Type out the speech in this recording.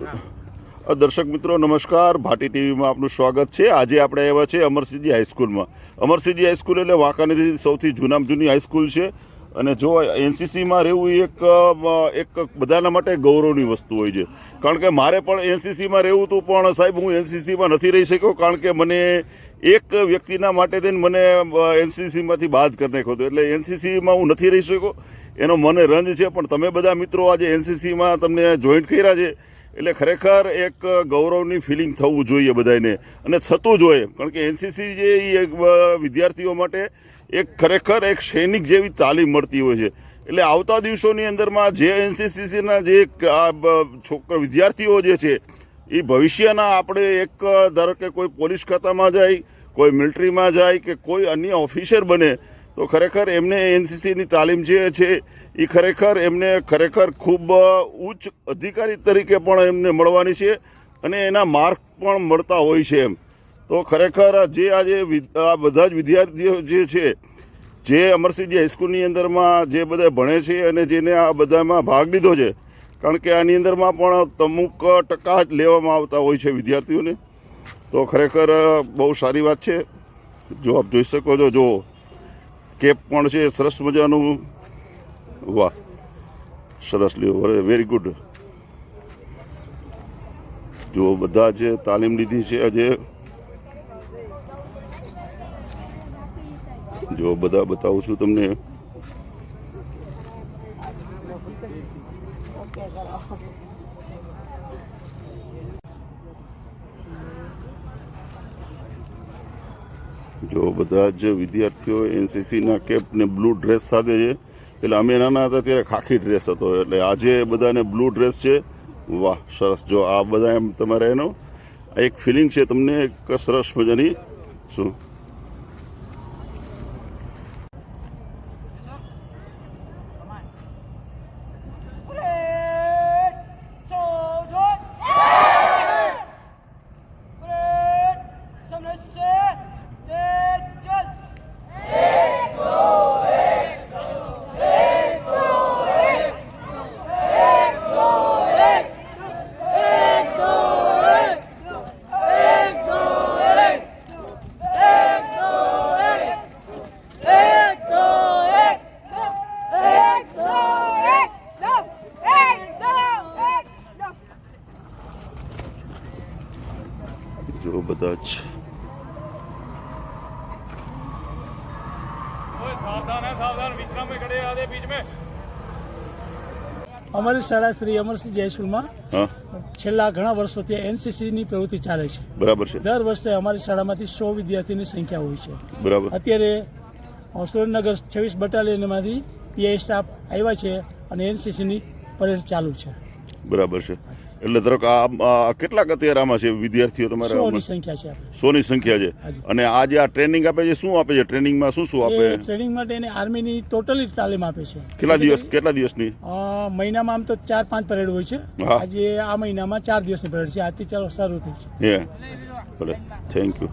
દર્શક મિત્રો નમસ્કાર, ભાટી ટીવીમાં આપનું સ્વાગત છે। આજે આપણે આવ્યા છે અમરસિંહજી હાઈસ્કૂલમાં। અમરસિંહજી હાઈસ્કૂલ એટલે વાંકાનેરની સૌથી જૂનામાં જૂની હાઈસ્કૂલ છે અને જો એનસીસીમાં રહેવું એક બધાના માટે ગૌરવની વસ્તુ હોય છે। કારણ કે મારે પણ એનસીસીમાં રહેવું હતું, પણ સાહેબ હું એનસીસીમાં નથી રહી શક્યો, કારણ કે મને એક વ્યક્તિના માટે થઈને મને એનસીસીમાંથી બાદ કરી નાખ્યો હતો, એટલે એનસીસીમાં હું નથી રહી શક્યો, એનો મને રંજ છે। પણ તમે બધા મિત્રો આજે એનસીસીમાં તમને જોઈન્ટ કર્યા છે એટલે ખરેખર એક ગૌરવની ફિલિંગ થવું જોઈએ બધાને, અને થતું જ હોય, કારણ કે એનસીસી જે વિદ્યાર્થીઓ માટે એક ખરેખર એક સૈનિક જેવી તાલીમ મળતી હોય છે। એટલે આવતા દિવસોની અંદરમાં જે એનસીસીના જે વિદ્યાર્થીઓ જે છે એ ભવિષ્યના આપણે એક ધારો કે કોઈ પોલીસ ખાતામાં જાય, કોઈ મિલિટરીમાં જાય કે કોઈ અન્ય ઓફિસર બને તો ખરેખર એમને એનસીસીની તાલીમ જે છે એ ખરેખર એમને ખરેખર ખૂબ ઉચ્ચ અધિકારી તરીકે પણ એમને મળવાની છે અને એના માર્ક પણ મળતા હોય છે એમ। તો ખરેખર જે આજે આ બધા જ વિદ્યાર્થીઓ જે છે જે અમરસિંહજી હાઈસ્કૂલની અંદરમાં જે બધા ભણે છે અને જેને આ બધામાં ભાગ લીધો છે, કારણ કે આની અંદરમાં પણ અમુક ટકા જ લેવામાં આવતા હોય છે વિદ્યાર્થીઓને, તો ખરેખર બહુ સારી વાત છે। જો આપ જોઈ શકો છો, જો કેપ પણ છે સરસ મજાનું, વાહ સરસ લ્યો, વેરી ગુડ। જો બધા જે તાલીમ લીધી છે આજે, જો બધા બતાવું છું તમને। જો બધા જ વિદ્યાર્થીઓ એનસીસીના કેપ ને બ્લુ ડ્રેસ સાથે છે, એટલે અમે નાના હતા ત્યારે ખાખી ડ્રેસ હતો, એટલે આજે બધાને બ્લુ ડ્રેસ છે। વાહ સરસ। જો આ બધા એમ તમારે એનો એક ફિલિંગ છે તમને એક સરસ મજાની શું જો બધા જ અમારી શાળા શ્રી અમરસિંહજી હાઈસ્કૂલમાં છેલ્લા ઘણા વર્ષોથી એનસીસીની પ્રવૃત્તિ ચાલે છે। બરાબર છે। દર વર્ષે અમારી શાળામાંથી 100 વિદ્યાર્થીની સંખ્યા હોય છે। બરાબર। અત્યારે સુરેન્દ્રનગર 26 બટાલિયનમાંથી પીઆઈ સ્ટાફ આવ્યા છે અને એનસીસીની પરેડ ચાલુ છે। બરાબર છે। એટલે ધારો કે આ કેટલાક અત્યારે આમાં છે વિદ્યાર્થીઓ તમારા? 100ની સંખ્યા છે। 100ની સંખ્યા છે। અને આ જે આ ટ્રેનિંગ આપે છે, શું આપે છે ટ્રેનિંગમાં? શું શું આપે? ટ્રેનિંગ માટે એને આર્મીની ટોટલી તાલીમ આપે છે। કેટલા દિવસની? મહિનામાં આમ તો 4-5 પરેડ હોય છે। આજે આ મહિનામાં 4 દિવસની પરેડ છે, આજથી ચાલો શરૂ થઈ છે। ભલે, થેન્ક યુ।